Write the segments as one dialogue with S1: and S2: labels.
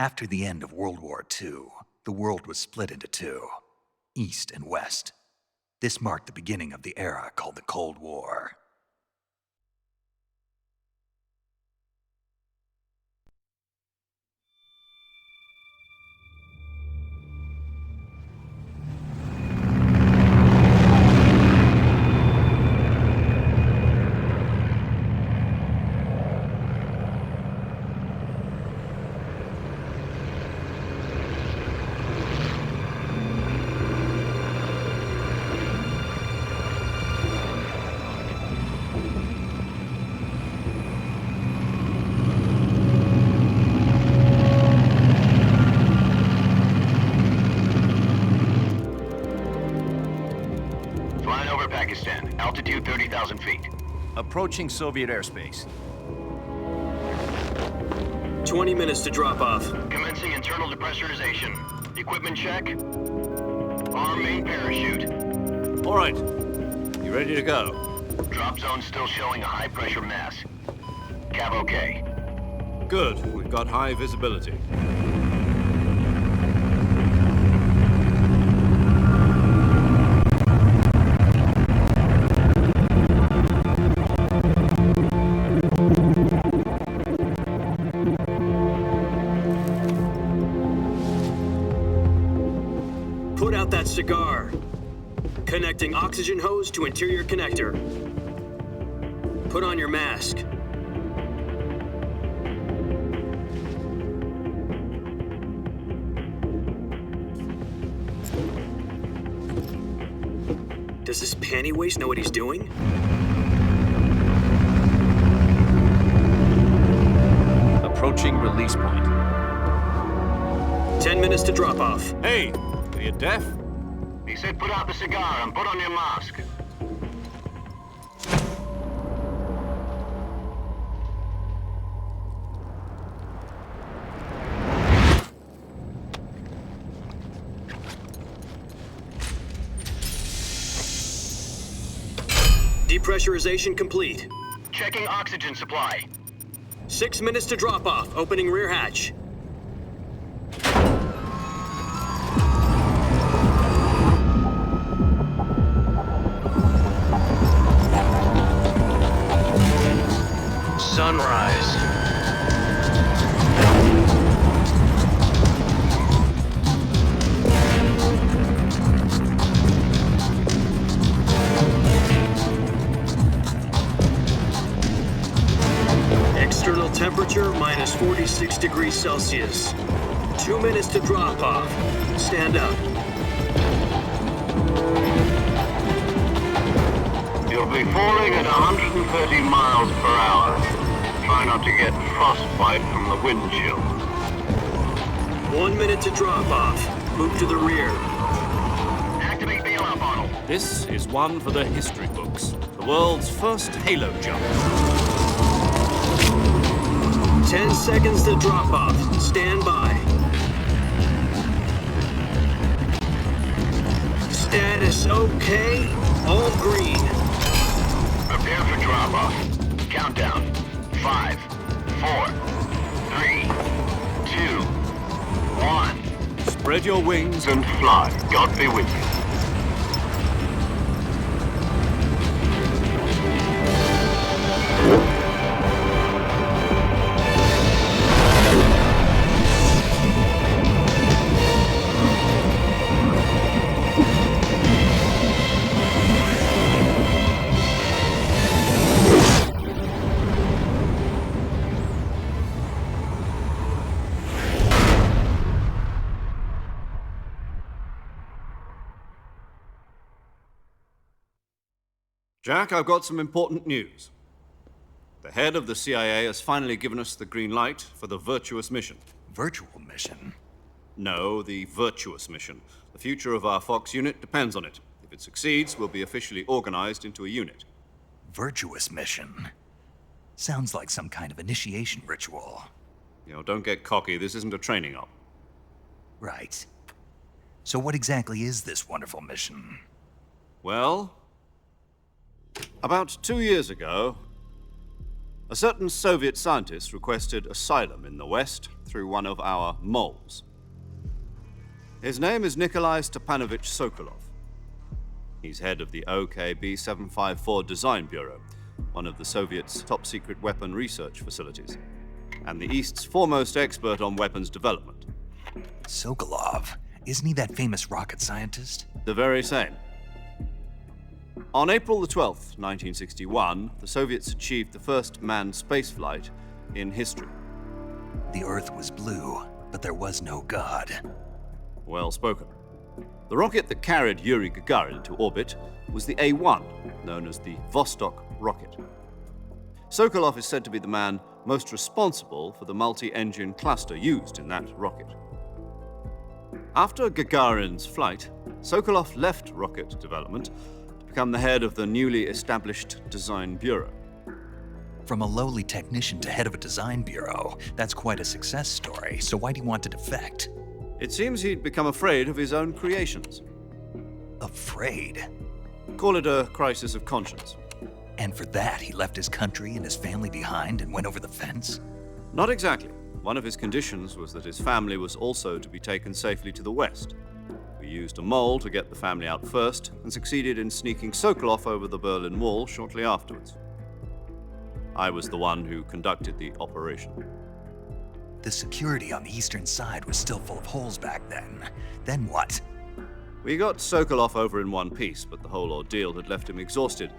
S1: After the end of World War II, the world was split into two, East and West. This marked the beginning of the era called the Cold War.
S2: Altitude 30,000 feet.
S3: Approaching Soviet airspace.
S4: 20 minutes to drop off.
S2: Commencing internal depressurization. Equipment check. Arm main parachute.
S3: All right. You ready to go?
S2: Drop zone still showing a high pressure mass. Cav okay.
S3: Good. We've got high visibility.
S4: Put out that cigar. Connecting oxygen hose to interior connector. Put on your mask. Does this panty waste know what he's doing?
S3: Approaching release point.
S4: 10 minutes to drop off.
S3: Hey, are you deaf?
S2: He said put out the cigar and put on your mask.
S4: Depressurization complete.
S2: Checking oxygen supply.
S4: 6 minutes to drop off. Opening rear hatch.
S2: Sunrise.
S4: External temperature minus 46 degrees Celsius. 2 minutes to drop off. Stand up.
S2: You'll be falling at 130 miles per hour. Try not to get frostbite from the wind chill.
S4: 1 minute to drop off. Move to the rear.
S2: Activate bailout bottle.
S3: This is one for the history books. The world's first halo jump.
S4: 10 seconds to drop off. Stand by. Status okay. All green.
S2: Prepare for drop-off. Countdown. 5, 4, 3, 2, 1.
S3: Spread your wings
S2: And fly. God be with you.
S3: Jack, I've got some important news. The head of the CIA has finally given us the green light for the Virtuous mission.
S1: Virtual mission?
S3: No, the Virtuous mission. The future of our Fox unit depends on it. If it succeeds, we'll be officially organized into a unit.
S1: Virtuous mission? Sounds like some kind of initiation ritual.
S3: You know, don't get cocky. This isn't a training op.
S1: Right. So what exactly is this wonderful mission?
S3: Well, about 2 years ago, A certain Soviet scientist requested asylum in the West through one of our moles. His name is Nikolai Stepanovich Sokolov. He's head of the OKB 754 Design Bureau, one of the Soviets' top-secret weapon research facilities, and the East's foremost expert on weapons development.
S1: Sokolov, isn't he that famous rocket scientist?
S3: The very same. On April the 12th, 1961, the Soviets achieved the first manned spaceflight in history.
S1: The Earth was blue, but there was no God.
S3: Well spoken. The rocket that carried Yuri Gagarin into orbit was the A-1, known as the Vostok rocket. Sokolov is said to be the man most responsible for the multi-engine cluster used in that rocket. After Gagarin's flight, Sokolov left rocket development to become the head of the newly established Design Bureau.
S1: From a lowly technician to head of a design bureau, that's quite a success story, so why do you want to defect?
S3: It seems he'd become afraid of his own creations.
S1: Afraid?
S3: Call it a crisis of conscience.
S1: And for that, he left his country and his family behind and went over the fence?
S3: Not exactly. One of his conditions was that his family was also to be taken safely to the West. We used a mole to get the family out first and succeeded in sneaking Sokolov over the Berlin Wall shortly afterwards. I was the one who conducted the operation.
S1: The security on the eastern side was still full of holes back then. Then what?
S3: We got Sokolov over in one piece, but the whole ordeal had left him exhausted,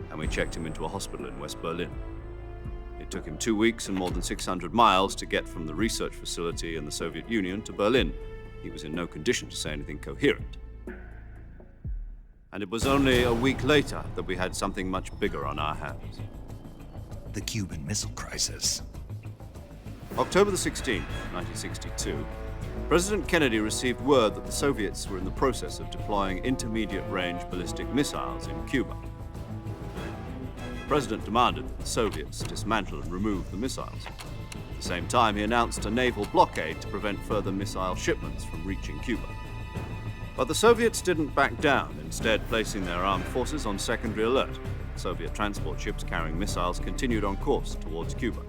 S3: and we checked him into a hospital in West Berlin. It took him 2 weeks and more than 600 miles to get from the research facility in the Soviet Union to Berlin. He was in no condition to say anything coherent. And it was only a week later that we had something much bigger on our hands.
S1: The Cuban Missile Crisis.
S3: October the 16th, 1962, President Kennedy received word that the Soviets were in the process of deploying intermediate-range ballistic missiles in Cuba. The President demanded that the Soviets dismantle and remove the missiles. At the same time, he announced a naval blockade to prevent further missile shipments from reaching Cuba. But the Soviets didn't back down, instead placing their armed forces on secondary alert. Soviet transport ships carrying missiles continued on course towards Cuba.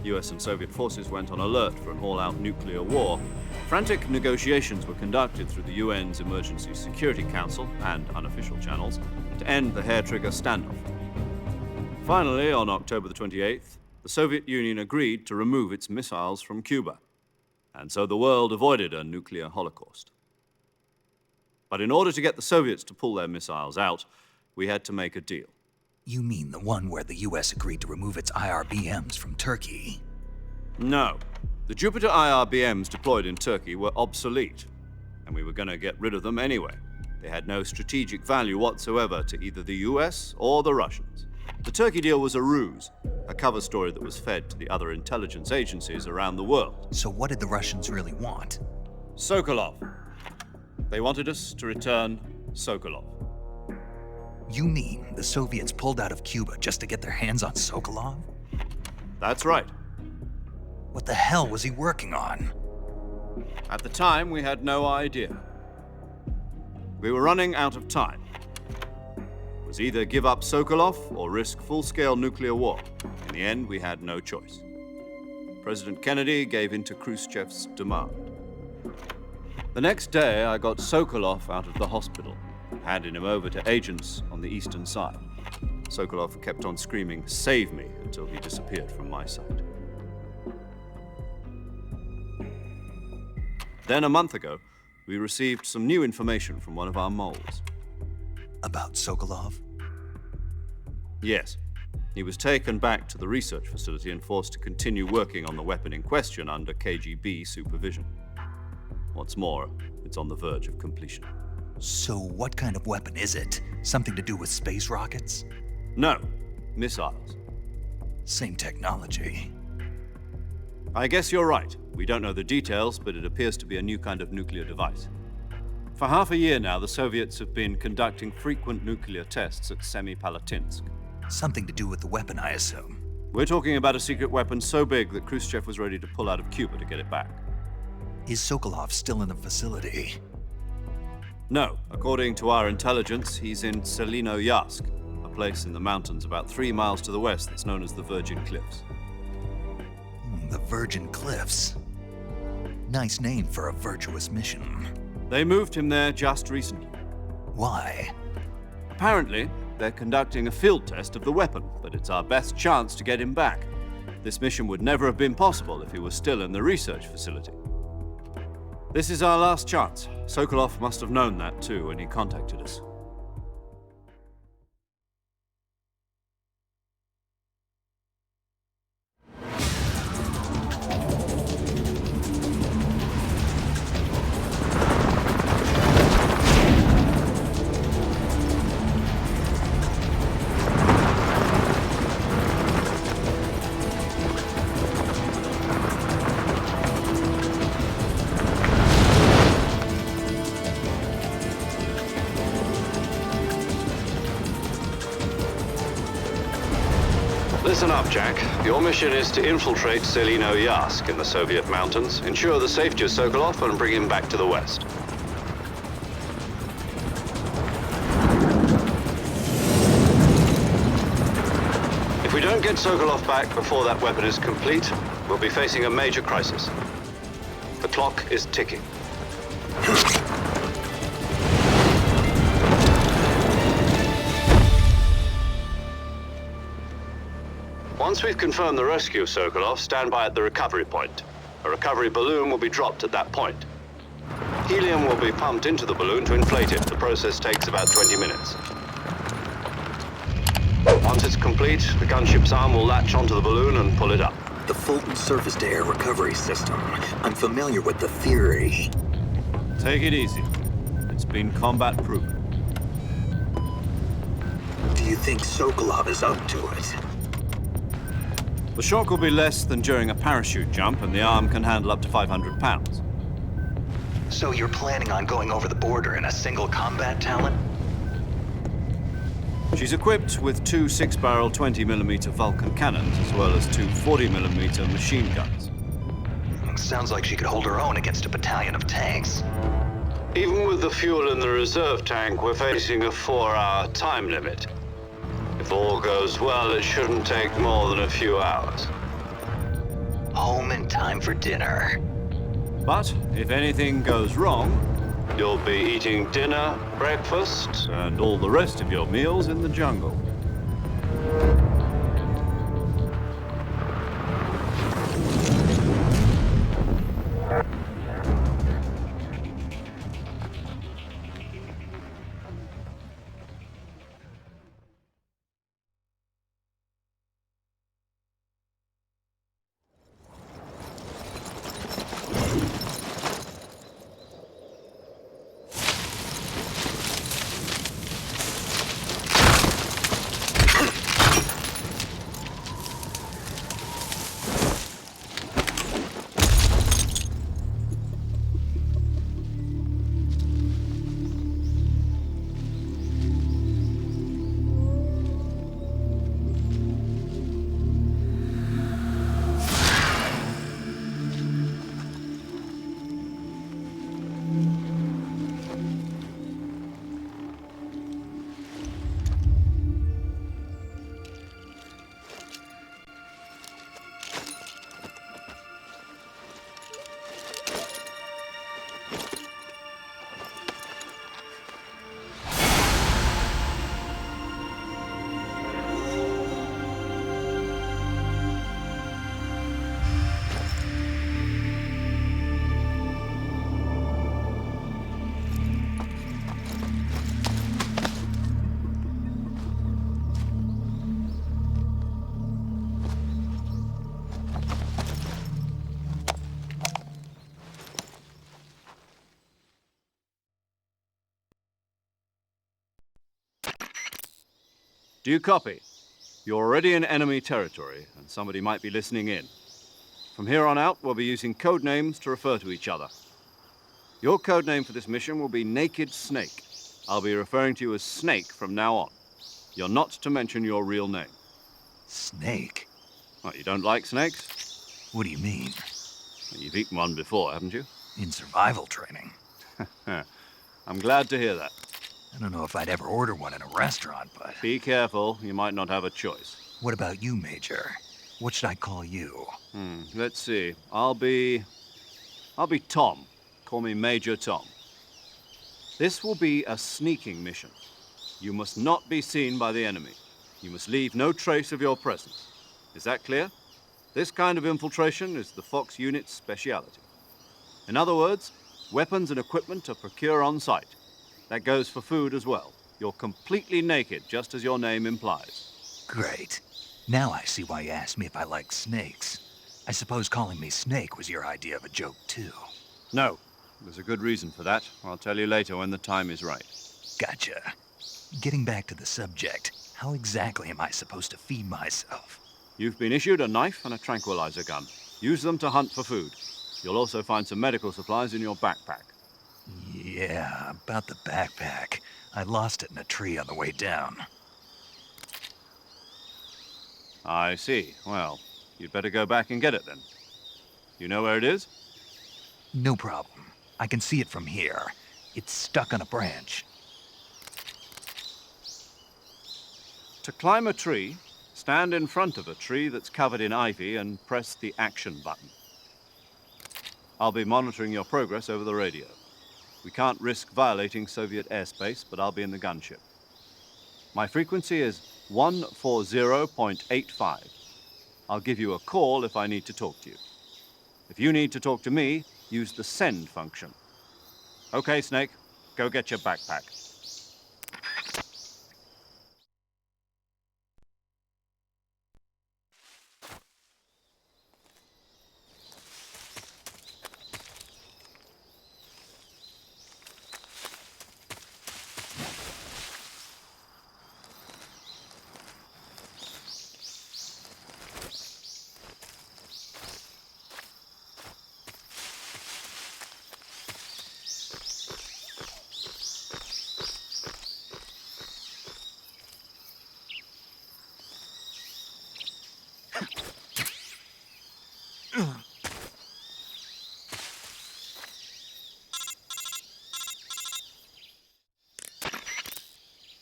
S3: US and Soviet forces went on alert for an all-out nuclear war. Frantic negotiations were conducted through the UN's Emergency Security Council and unofficial channels to end the hair-trigger standoff. Finally, on October the 28th, the Soviet Union agreed to remove its missiles from Cuba, and so the world avoided a nuclear holocaust. But in order to get the Soviets to pull their missiles out, we had to make a deal.
S1: You mean the one where the US agreed to remove its IRBMs from Turkey?
S3: No. The Jupiter IRBMs deployed in Turkey were obsolete, and we were going to get rid of them anyway. They had no strategic value whatsoever to either the US or the Russians. The Turkey deal was a ruse, a cover story that was fed to the other intelligence agencies around the world.
S1: So what did the Russians really want?
S3: Sokolov. They wanted us to return Sokolov.
S1: You mean the Soviets pulled out of Cuba just to get their hands on Sokolov?
S3: That's right.
S1: What the hell was he working on?
S3: At the time, we had no idea. We were running out of time. It was either give up Sokolov or risk full-scale nuclear war. In the end, we had no choice. President Kennedy gave in to Khrushchev's demand. The next day, I got Sokolov out of the hospital, handing him over to agents on the eastern side. Sokolov kept on screaming, "Save me," until he disappeared from my sight. Then a month ago, we received some new information from one of our moles.
S1: About Sokolov?
S3: Yes. He was taken back to the research facility and forced to continue working on the weapon in question under KGB supervision. What's more, it's on the verge of completion.
S1: So what kind of weapon is it? Something to do with space rockets?
S3: No, missiles.
S1: Same technology.
S3: I guess you're right. We don't know the details, but it appears to be a new kind of nuclear device. For half a year now, the Soviets have been conducting frequent nuclear tests at Semipalatinsk.
S1: Something to do with the weapon, I assume.
S3: We're talking about a secret weapon so big that Khrushchev was ready to pull out of Cuba to get it back.
S1: Is Sokolov still in the facility?
S3: No, according to our intelligence, he's in Selinoyarsk, a place in the mountains about 3 miles to the west that's known as the Virgin Cliffs.
S1: The Virgin Cliffs. Nice name for a virtuous mission.
S3: They moved him there just recently.
S1: Why?
S3: Apparently, they're conducting a field test of the weapon, but it's our best chance to get him back. This mission would never have been possible if he was still in the research facility. This is our last chance. Sokolov must have known that too when he contacted us.
S2: Listen up, Jack. Your mission is to infiltrate Selino Yask in the Soviet mountains, ensure the safety of Sokolov, and bring him back to the West. If we don't get Sokolov back before that weapon is complete, we'll be facing a major crisis. The clock is ticking. Once we've confirmed the rescue of Sokolov, stand by at the recovery point. A recovery balloon will be dropped at that point. Helium will be pumped into the balloon to inflate it. The process takes about 20 minutes. Once it's complete, the gunship's arm will latch onto the balloon and pull it up.
S5: The Fulton surface-to-air recovery system. I'm familiar with the theory.
S3: Take it easy. It's been combat-proven.
S5: Do you think Sokolov is up to it?
S3: The shock will be less than during a parachute jump, and the arm can handle up to 500 pounds.
S1: So you're planning on going over the border in a single combat talent?
S3: She's equipped with 2 6-barrel 20mm Vulcan cannons, as well as 2 40mm machine guns.
S1: Sounds like she could hold her own against a battalion of tanks.
S2: Even with the fuel in the reserve tank, we're facing a 4-hour time limit. If all goes well, it shouldn't take more than a few hours.
S1: Home in time for dinner.
S3: But if anything goes wrong,
S2: You'll be eating dinner, breakfast.
S3: and all the rest of your meals in the jungle. Do you copy? You're already in enemy territory, and somebody might be listening in. From here on out, we'll be using code names to refer to each other. Your code name for this mission will be Naked Snake. I'll be referring to you as Snake from now on. You're not to mention your real name.
S1: Snake?
S3: What, you don't like snakes?
S1: What do you mean?
S3: Well, you've eaten one before, haven't you?
S1: In survival training.
S3: I'm glad to hear that.
S1: I don't know if I'd ever order one in a restaurant, but...
S3: Be careful, you might not have a choice.
S1: What about you, Major? What should I call you?
S3: Let's see. I'll be Tom. Call me Major Tom. This will be a sneaking mission. You must not be seen by the enemy. You must leave no trace of your presence. Is that clear? This kind of infiltration is the Fox unit's speciality. In other words, weapons and equipment are procured on site. That goes for food as well. You're completely naked, just as your name implies.
S1: Great. Now I see why you asked me if I like snakes. I suppose calling me Snake was your idea of a joke, too.
S3: No, there's a good reason for that. I'll tell you later when the time is right.
S1: Gotcha. Getting back to the subject, how exactly am I supposed to feed myself?
S3: You've been issued a knife and a tranquilizer gun. Use them to hunt for food. You'll also find some medical supplies in your backpack.
S1: Yeah, about the backpack. I lost it in a tree on the way down.
S3: I see. Well, you'd better go back and get it then. You know where it is?
S1: No problem. I can see it from here. It's stuck on a branch.
S3: To climb a tree, stand in front of a tree that's covered in ivy and press the action button. I'll be monitoring your progress over the radio. We can't risk violating Soviet airspace, but I'll be in the gunship. My frequency is 140.85. I'll give you a call if I need to talk to you. If you need to talk to me, use the send function. Okay, Snake, go get your backpack.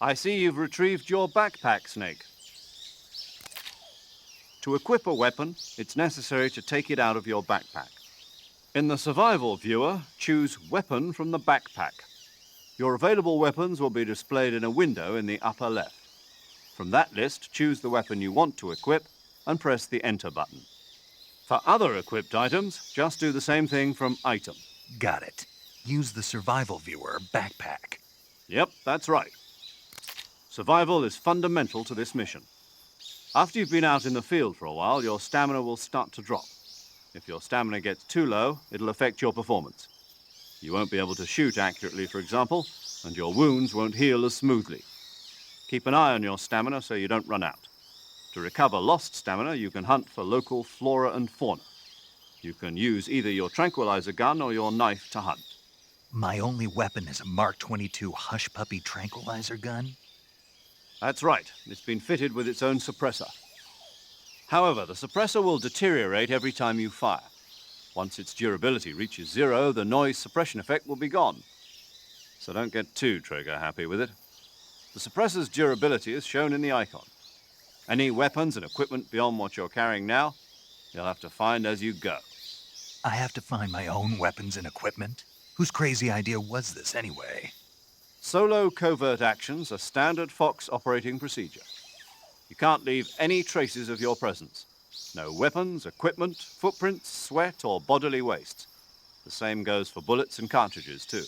S3: I see you've retrieved your backpack, Snake. To equip a weapon, it's necessary to take it out of your backpack. In the survival viewer, choose Weapon from the backpack. Your available weapons will be displayed in a window in the upper left. From that list, choose the weapon you want to equip and press the Enter button. For other equipped items, just do the same thing from Item.
S1: Got it. Use the survival viewer backpack.
S3: Yep, that's right. Survival is fundamental to this mission. After you've been out in the field for a while, your stamina will start to drop. If your stamina gets too low, it'll affect your performance. You won't be able to shoot accurately, for example, and your wounds won't heal as smoothly. Keep an eye on your stamina so you don't run out. To recover lost stamina, you can hunt for local flora and fauna. You can use either your tranquilizer gun or your knife to hunt.
S1: My only weapon is a Mark 22 Hush Puppy tranquilizer gun?
S3: That's right. It's been fitted with its own suppressor. However, the suppressor will deteriorate every time you fire. Once its durability reaches 0, the noise suppression effect will be gone. So don't get too trigger happy with it. The suppressor's durability is shown in the icon. Any weapons and equipment beyond what you're carrying now, you'll have to find as you go.
S1: I have to find my own weapons and equipment? Whose crazy idea was this anyway?
S3: Solo covert actions are standard Fox operating procedure. You can't leave any traces of your presence. No weapons, equipment, footprints, sweat, or bodily waste. The same goes for bullets and cartridges, too.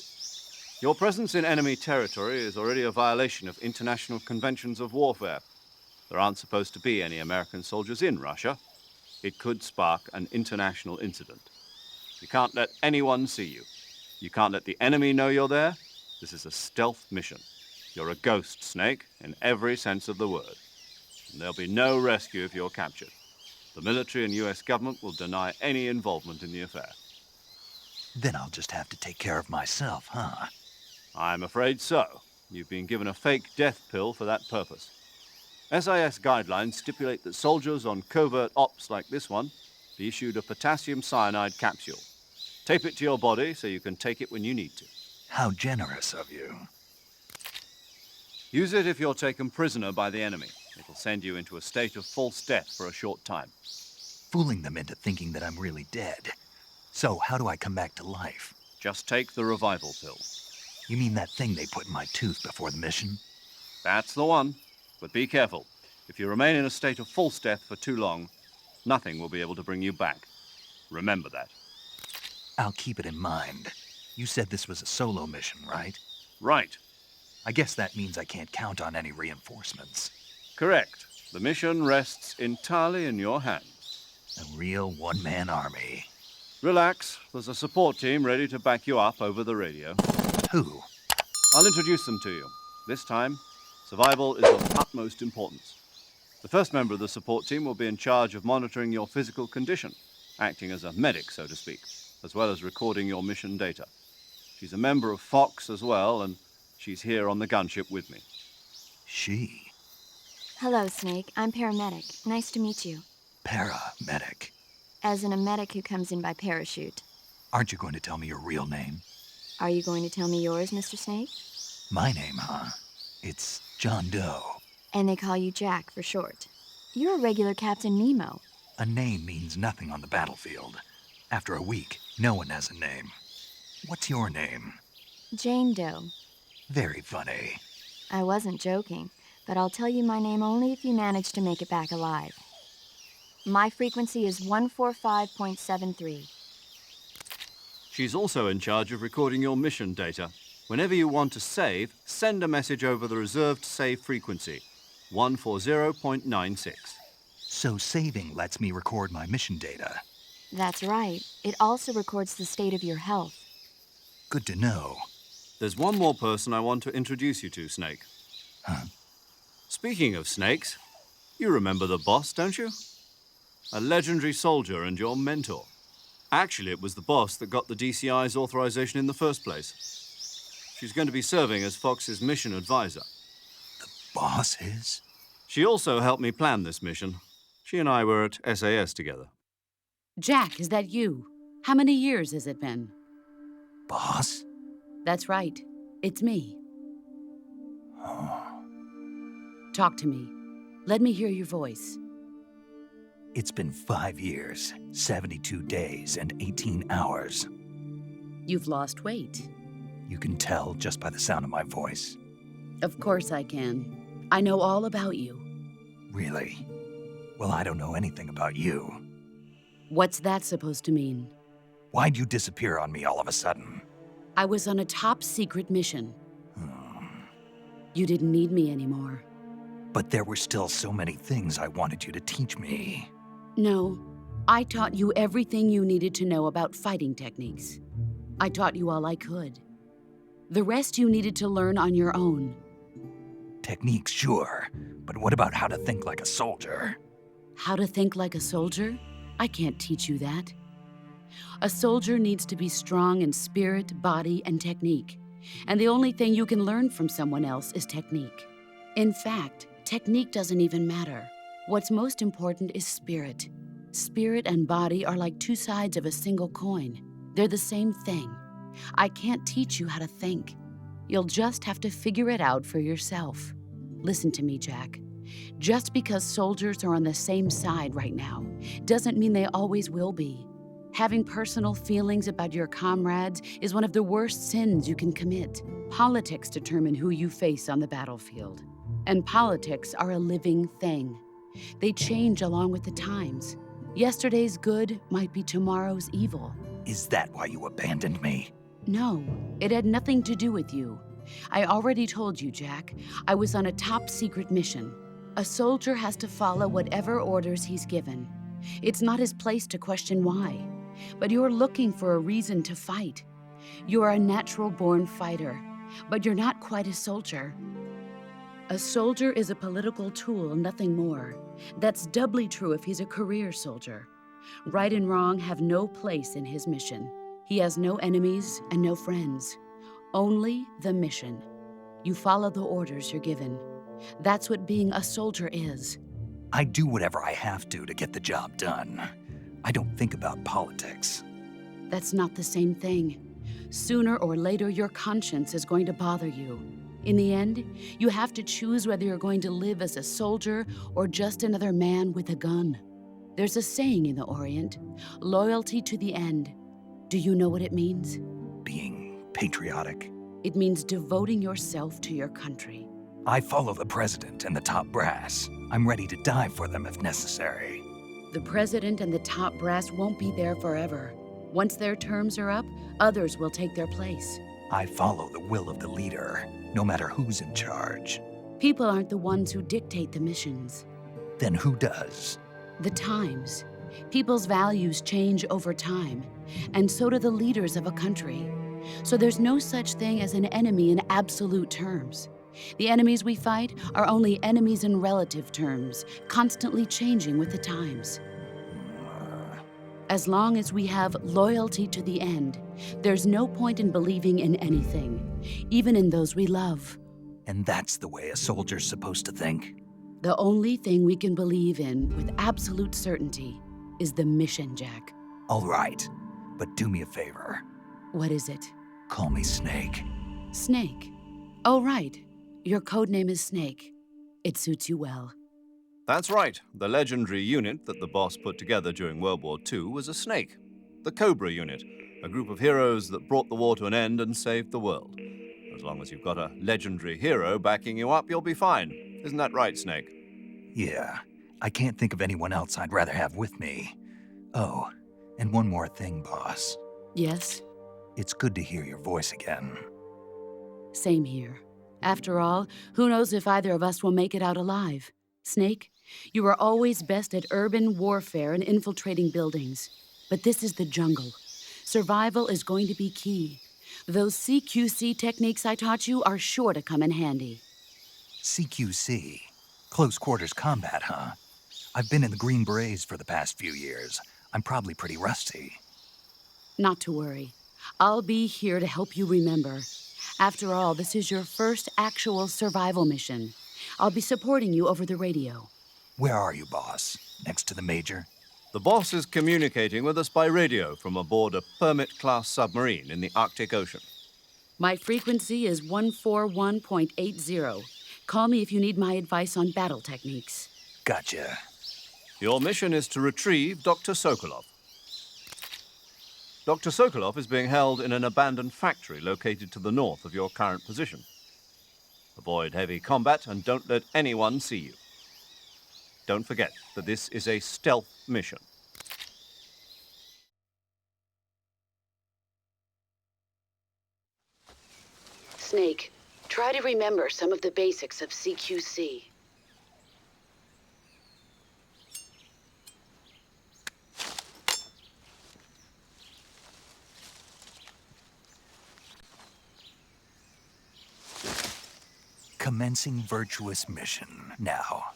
S3: Your presence in enemy territory is already a violation of international conventions of warfare. There aren't supposed to be any American soldiers in Russia. It could spark an international incident. You can't let anyone see you. You can't let the enemy know you're there. This is a stealth mission. You're a ghost, Snake, in every sense of the word. And there'll be no rescue if you're captured. The military and US government will deny any involvement in the affair.
S1: Then I'll just have to take care of myself, huh?
S3: I'm afraid so. You've been given a fake death pill for that purpose. SIS guidelines stipulate that soldiers on covert ops like this one be issued a potassium cyanide capsule. Tape it to your body so you can take it when you need to.
S1: How generous of you.
S3: Use it if you're taken prisoner by the enemy. It'll send you into a state of false death for a short time.
S1: Fooling them into thinking that I'm really dead. So, how do I come back to life?
S3: Just take the revival pill.
S1: You mean that thing they put in my tooth before the mission?
S3: That's the one. But be careful. If you remain in a state of false death for too long, nothing will be able to bring you back. Remember that.
S1: I'll keep it in mind. You said this was a solo mission, right?
S3: Right.
S1: I guess that means I can't count on any reinforcements.
S3: Correct. The mission rests entirely in your hands.
S1: A real one-man army.
S3: Relax. There's a support team ready to back you up over the radio.
S1: Who?
S3: I'll introduce them to you. This time, survival is of utmost importance. The first member of the support team will be in charge of monitoring your physical condition, acting as a medic, so to speak, as well as recording your mission data. She's a member of Fox as well, and she's here on the gunship with me.
S1: She?
S6: Hello, Snake. I'm paramedic. Nice to meet you.
S1: Paramedic.
S6: As in a medic who comes in by parachute.
S1: Aren't you going to tell me your real name?
S6: Are you going to tell me yours, Mr. Snake?
S1: My name, huh? It's John Doe.
S6: And they call you Jack for short. You're a regular Captain Nemo.
S1: A name means nothing on the battlefield. After a week, no one has a name. What's your name?
S6: Jane Doe.
S1: Very funny.
S6: I wasn't joking, but I'll tell you my name only if you manage to make it back alive. My frequency is 145.73.
S3: She's also in charge of recording your mission data. Whenever you want to save, send a message over the reserved save frequency, 140.96.
S1: So saving lets me record my mission data.
S6: That's right. It also records the state of your health.
S1: Good to know.
S3: There's one more person I want to introduce you to, Snake.
S1: Huh?
S3: Speaking of snakes, you remember the boss, don't you? A legendary soldier and your mentor. Actually, it was the boss that got the DCI's authorization in the first place. She's going to be serving as Fox's mission advisor.
S1: The boss is?
S3: She also helped me plan this mission. She and I were at SAS together.
S7: Jack, is that you? How many years has it been?
S1: Boss?
S7: That's right. It's me. Talk to me. Let me hear your voice.
S1: It's been 5 years, 72 days, and 18 hours.
S7: You've lost weight.
S1: You can tell just by the sound of my voice.
S7: Of course I can. I know all about you.
S1: Really? Well, I don't know anything about you.
S7: What's that supposed to mean?
S1: Why'd you disappear on me all of a sudden?
S7: I was on a top-secret mission. You didn't need me anymore.
S1: But there were still so many things I wanted you to teach me.
S7: No, I taught you everything you needed to know about fighting techniques. I taught you all I could. The rest you needed to learn on your own.
S1: Techniques, sure. But what about how to think like a soldier?
S7: How to think like a soldier? I can't teach you that. A soldier needs to be strong in spirit, body, and technique. And the only thing you can learn from someone else is technique. In fact, technique doesn't even matter. What's most important is spirit. Spirit and body are like two sides of a single coin. They're the same thing. I can't teach you how to think. You'll just have to figure it out for yourself. Listen to me, Jack. Just because soldiers are on the same side right now doesn't mean they always will be. Having personal feelings about your comrades is one of the worst sins you can commit. Politics determine who you face on the battlefield. And politics are a living thing. They change along with the times. Yesterday's good might be tomorrow's evil.
S1: Is that why you abandoned me?
S7: No, it had nothing to do with you. I already told you, Jack. I was on a top-secret mission. A soldier has to follow whatever orders he's given. It's not his place to question why. But you're looking for a reason to fight. You're a natural-born fighter, but you're not quite a soldier. A soldier is a political tool, nothing more. That's doubly true if he's a career soldier. Right and wrong have no place in his mission. He has no enemies and no friends. Only the mission. You follow the orders you're given. That's what being a soldier is.
S1: I do whatever I have to get the job done. I don't think about politics.
S7: That's not the same thing. Sooner or later, your conscience is going to bother you. In the end, you have to choose whether you're going to live as a soldier or just another man with a gun. There's a saying in the Orient, loyalty to the end. Do you know what it means?
S1: Being patriotic.
S7: It means devoting yourself to your country.
S1: I follow the president and the top brass. I'm ready to die for them if necessary.
S7: The president and the top brass won't be there forever. Once their terms are up, others will take their place.
S1: I follow the will of the leader, no matter who's in charge.
S7: People aren't the ones who dictate the missions.
S1: Then who does?
S7: The times. People's values change over time, and so do the leaders of a country. So there's no such thing as an enemy in absolute terms. The enemies we fight are only enemies in relative terms, constantly changing with the times. As long as we have loyalty to the end, there's no point in believing in anything, even in those we love.
S1: And that's the way a soldier's supposed to think?
S7: The only thing we can believe in with absolute certainty is the mission, Jack.
S1: All right, but do me a favor.
S7: What is it?
S1: Call me Snake.
S7: Snake. Oh, right. Your code name is Snake. It suits you well.
S3: That's right. The legendary unit that the boss put together during World War II was a snake. The Cobra unit, a group of heroes that brought the war to an end and saved the world. As long as you've got a legendary hero backing you up, you'll be fine. Isn't that right, Snake?
S1: Yeah, I can't think of anyone else I'd rather have with me. Oh, and one more thing, boss.
S7: Yes?
S1: It's good to hear your voice again.
S7: Same here. After all, who knows if either of us will make it out alive? Snake, you are always best at urban warfare and infiltrating buildings. But this is the jungle. Survival is going to be key. Those CQC techniques I taught you are sure to come in handy.
S1: CQC? Close quarters combat, huh? I've been in the Green Berets for the past few years. I'm probably pretty rusty.
S7: Not to worry. I'll be here to help you remember. After all, this is your first actual survival mission. I'll be supporting you over the radio.
S1: Where are you, boss? Next to the major?
S3: The boss is communicating with us by radio from aboard a Permit-class submarine in the Arctic Ocean.
S7: My frequency is 141.80. Call me if you need my advice on battle techniques.
S1: Gotcha.
S3: Your mission is to retrieve Dr. Sokolov. Dr. Sokolov is being held in an abandoned factory located to the north of your current position. Avoid heavy combat and don't let anyone see you. Don't forget that this is a stealth mission.
S7: Snake, try to remember some of the basics of CQC.
S1: Commencing Virtuous mission now.